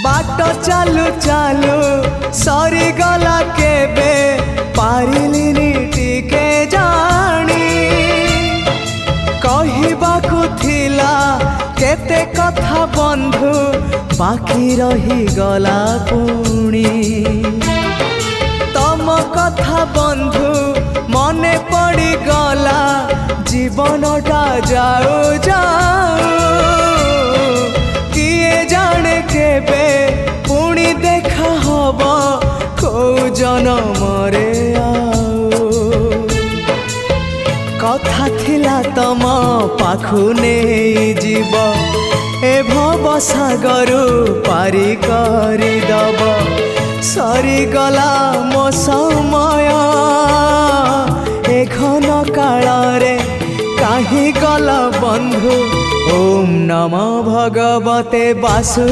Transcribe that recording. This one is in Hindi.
बाट चालू चालू सरीगला केबे पारिलिनी टिके जानी कहिबाकु थिला केते कथा बंधु बाकी रही गला पुणी तम कथा बंधु मने पड़ी गला जीवनटा जाऊ जाऊ किए जाने केबे पुणी देखा हब को जनमरे कथा थिला तम पाखु नहीं जीव ए भव सागरु पारी करी दब सरीगला मो समय ए घन काल रे काहे गल बंधु। ओम नमो भगवते वासु।